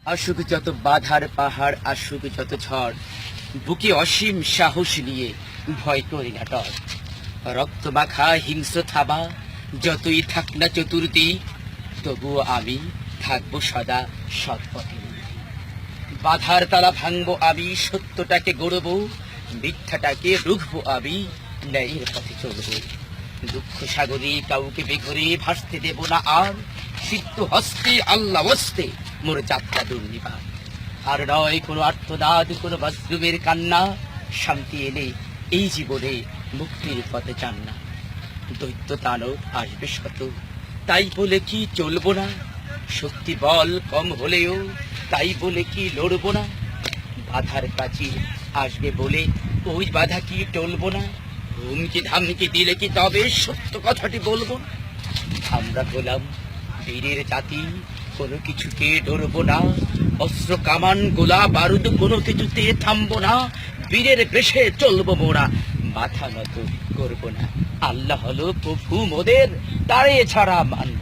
আসুক যত বাধার পাহাড়, আসুক যত ঝড়, বুকে অসীম সাহস নিয়ে ভয় করি না ডর। রক্ত মাখা হিংস্র থাবা যতই থাক না চতুর্দিক, তবুও আমি থাকবো সদা সৎ পথে। বাধার তালা ভাঙবো আমি, সত্যটাকে গড়বো, মিথ্যাটাকে রুখবো আমি, ন্যায়ের পথে চলবো। দুঃখ সাগরে কাউকে বেঘরে ভাসতে দেব না আর, সিদ্ধ হস্তে আল্লাহ হস্তে মোর যাত্রা দুর্নিবার। আর নয় কোনো আর্তনাদ, কোনো মজলুমের কান্না, শান্তি এনে এই জীবনে মুক্তির পথে চান না। দৈত্য দানব আসবে শত, তাই বলে কি চলবো না? শক্তি বল কম হলেও তাই বলে কি লড়বো না? বাধার প্রাচীর আসবে বলে ওই বাধা কি টলবো না? হুমকি ধামকি দিলে কি তবে সত্য কথাটি বলবো না? আমরা হলাম বীরের জাতি, কোনো কিছুকে ডরবো না। অস্ত্র কামান গোলা বারুদ কোনো কিছুতে থামবো না। বীরের বেশে চলবো মোরা, মাথা নত করবো না। আল্লাহ হলো প্রভু মোদের, তারে ছাড়া মানব